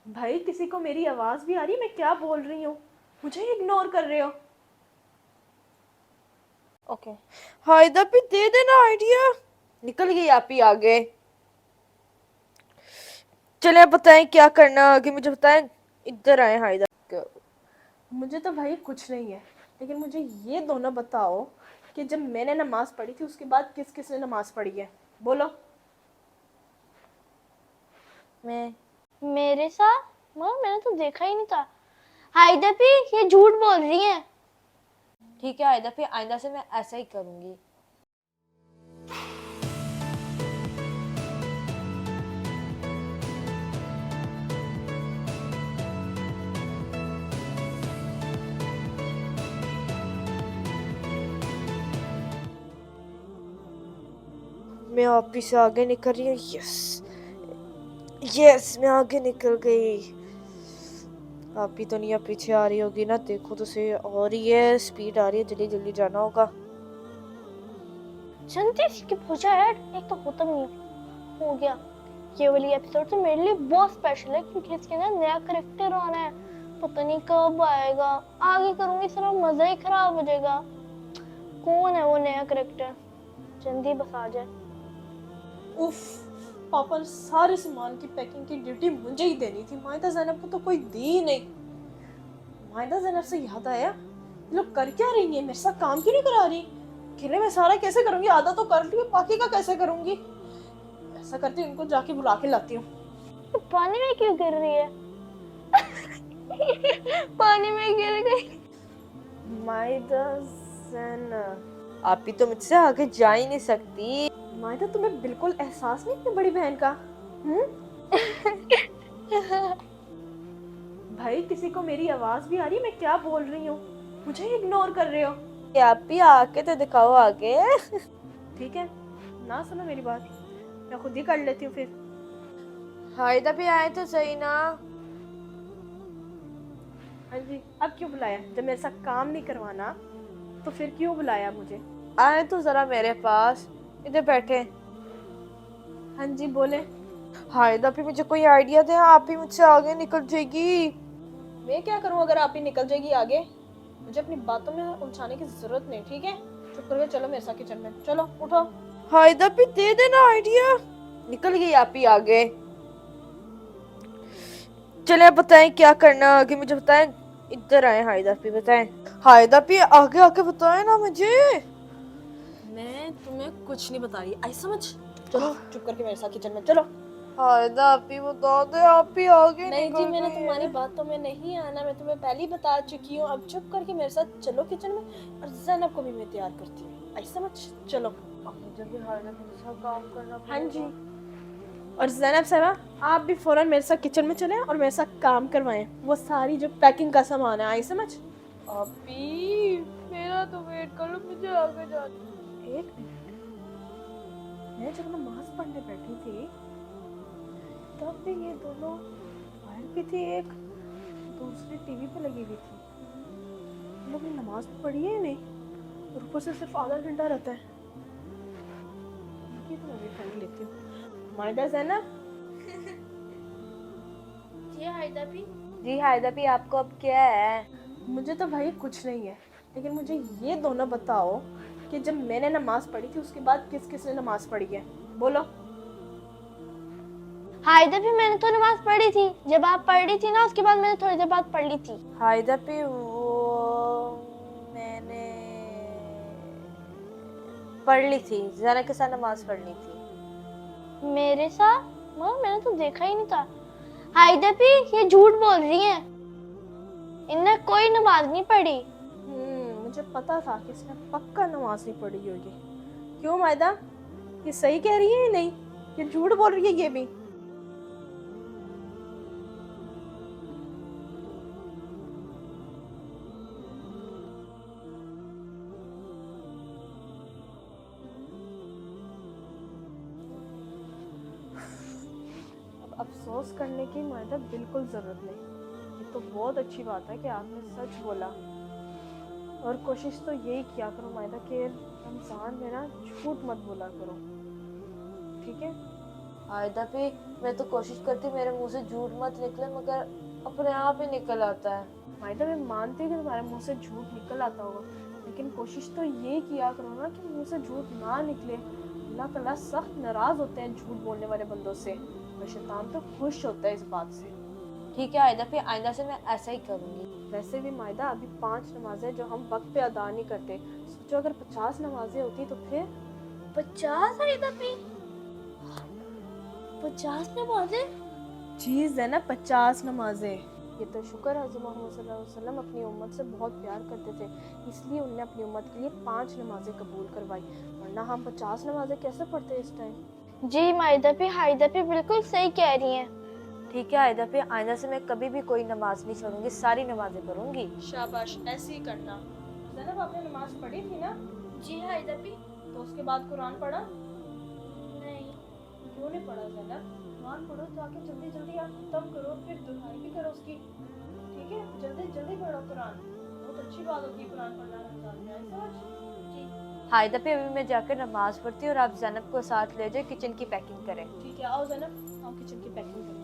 भाई किसी को मेरी आवाज भी आ रही है? मैं क्या बोल रही हूँ, मुझे इग्नोर कर रहे हो। ओके। हायदा भी दे देना आइडिया। निकल गई आप ही आगे। चले आप बताएं क्या करना है आगे, मुझे बताएं। इधर आए हायदा। मुझे तो भाई कुछ नहीं है, लेकिन मुझे ये दोनों बताओ कि जब मैंने नमाज पढ़ी थी उसके बाद किस किस ने नमाज पढ़ी है? बोलो। मैं मेरे साथ? मगर मैंने तो देखा ही नहीं था। हायदा भी ये झूठ बोल रही है। ठीक है हायदा, फिर आइंदा से मैं ऐसा ही करूंगी। मैं ऑफिस से आगे निकल रही हूँ। यस यस, मैं आगे निकल गई। आप ही तो नहीं, अब पीछे आ रही होगी ना, देखो तो सही। और ये स्पीड आ रही है, जल्दी जल्दी जाना होगा। जनती स्किप हो जाए, एक तो होता नहीं हो गया। ये वाली एपिसोड तो मेरे लिए बहुत स्पेशल है क्योंकि इसके अंदर नया करेक्टर आना है। पता नहीं कब आएगा, आगे करूंगी सारा मजा ही खराब हो जाएगा। कौन है वो नया करेक्टर? जल्दी बस आ जाए। उफ, पापा ने सारे सामान की पैकिंग की ड्यूटी मुझे ही देनी थी, मायदा ज़ैनब को तो कोई दी ही नहीं। मायदा ज़ैनब से याद आया, ये लोग कर क्या रही है, मेरे साथ काम क्यों नहीं करा रही? अकेले मैं सारा कैसे करूंगी? आधा तो कर लिया, बाकी का कैसे करूंगी? ऐसा करती हूँ, इनको जाके बुला के लाती हूँ। तो पानी में क्यों गिर रही है? पानी में गिर गई। मायदा ज़ैनब, आप ही तो मुझसे आगे जा ही नहीं सकती। मायदा तुम्हें बिल्कुल एहसास नहीं अपनी बड़ी बहन का? भाई किसी को मेरी आवाज भी आ रही है? मैं क्या बोल रही हूँ, मुझे इग्नोर कर रहे हो। आप ही आके तो दिखाओ आगे। ठीक है, ना सुनो मेरी बात, मैं खुद ही कर लेती हूँ फिर। हायदा भी आए तो सही ना। हाँ जी, अब क्यों बुलाया? जब मेरे साथ काम नहीं करवाना तो फिर क्यों बुलाया मुझे? आए तो जरा मेरे पास, इधर बैठे। हाँ जी बोले। हायदा भी मुझे कोई आइडिया दे, आप ही मुझसे आगे निकल जाएगी। मैं क्या करूँ अगर आप ही निकल जाएगी आगे? मुझे अपनी बातों में उलझाने की जरूरत नहीं, ठीक है? चुप करके चलो मेरे साथ किचन में, चलो उठो। हायदा भी दे देना आइडिया। निकल गई आप ही आगे। चले आप बताएं क्या करना है आगे, मुझे बताएं। इधर आए हायदा भी, बताएं। हायदा भी आगे आके बताएं ना मुझे। मैं तुम्हें कुछ नहीं बता रही, आई समझ? चलो चुप करके मेरे साथ किचन में चलो। हायदा आप ही बता दे, आप ही आगे नहीं जी, निकल मैंने गई तुम्हारी है। बातों में नहीं आना, मैं तुम्हें पहले ही बता चुकी हूँ। अब चुप करके मेरे साथ चलो किचन में, और ज़ैनब को भी मैं तैयार करती हूँ, आई समझ? चलो। मुझे भी हायदा के साथ काम करना हाँ पड़ेगा। जी, और ज़ैनब साहबा, आप भी फौरन मेरे साथ किचन में चलें और मेरे साथ काम करवाएं वो सारी जो पैकिंग का सामान है, आई समझ? आप ही मेरा तो वेट कर लो, मुझे आगे जाना। एक मिनट, मैं जब नमाज पढ़ने बैठी थी तब भी ये दोनों बाहर भी थी, एक दूसरी टीवी पे लगी हुई थी। इन लोगों ने नमाज तो पढ़ी है नहीं, और ऊपर से सिर्फ आधा घंटा रहता है। इनकी तो मैं भी पढ़ लेती हूँ। मायदा ज़ैनब। जी हायदा भी। जी हायदा भी, आपको अब क्या है? मुझे तो भाई कुछ नहीं है, लेकिन मुझे ये दोनों बताओ कि जब मैंने नमाज पढ़ी थी उसके बाद किस किस ने नमाज पढ़ी है? बोलो। हायदा भी मैंने तो नमाज पढ़ी थी, जब आप पढ़ रही थी ना उसके बाद मैंने थोड़ी देर बाद पढ़ ली थी। हायदा भी वो मैंने पढ़ ली थी, ज़रा के साथ नमाज पढ़ ली थी। मेरे साथ? मगर मैंने तो देखा ही नहीं था। हायदा भी ये झूठ बोल रही है, इनने कोई नमाज नहीं पढ़ी। मुझे पता था कि इसने पक्का नमाज नहीं पढ़ी होगी। क्यों मायदा, ये सही कह रही है या नहीं? ये झूठ बोल रही है ये भी? अब अफसोस करने की मायदा बिल्कुल ज़रूरत नहीं। ये तो बहुत अच्छी बात है कि आपने सच बोला, और कोशिश तो यही किया करो मायदा कि रमज़ान में ना झूठ मत बोला करो, ठीक है? आयदा भी मैं तो कोशिश करती मेरे मुंह से झूठ मत निकले, मगर अपने आप ही निकल आता है। मायदा मैं मानती हूँ कि तुम्हारे मुंह से झूठ निकल आता होगा, लेकिन कोशिश तो ये किया करो ना कि मुंह से झूठ ना निकले। अल्लाह ताला सख्त नाराज होते हैं झूठ बोलने वाले बंदों से, और शैतान तो खुश होता है इस बात से। ठीक है आयदा भी, आइंदा से मैं ऐसा ही करूँगी। वैसे भी मायदा अभी 5 नमाजें जो हम वक्त पे अदा नहीं करते, सोचो अगर 50 नमाजें होती तो फिर 50 आयदा भी, 50 नमाजें। चीज़ है ना 50 नमाजें। ये तो शुक्र है हज़रत मोहम्मद सल्लल्लाहु अलैहि वसल्लम अपनी उम्मत से बहुत प्यार करते थे, इसलिए उन्होंने अपनी उम्मत के लिए 5 नमाजें कबूल करवाई, वरना हम 50 नमाजें कैसे पढ़ते इस टाइम। जी मायदा भी, हायदा भी बिल्कुल सही कह रही हैं। ठीक है आयदा भी, आइंदा से मैं कभी भी कोई नमाज नहीं छोड़ूंगी, सारी नमाजें पढ़ूंगी। शाबाश, ऐसे ही करना। ज़ैनब आपने नमाज पढ़ी थी ना? जी हायदा भी। तो उसके बाद कुरान पढ़ा? नहीं। क्यों नहीं पढ़ा ज़ैनब? कुरान पढ़ो, जाके जल्दी जल्दी आप खत्म करो, फिर दुहाई भी करो उसकी, ठीक है? जल्दी जल्दी पढ़ो कुरान, बहुत अच्छी बात होती है कुरान पढ़ना रमजान में, आई समझ? जी हायदा भी, अभी मैं जाकर नमाज पढ़ती हूँ और आप जैनब को साथ ले जाए, किचन की पैकिंग करें। ठीक है, आओ ज़ैनब, आओ किचन की पैकिंग करें।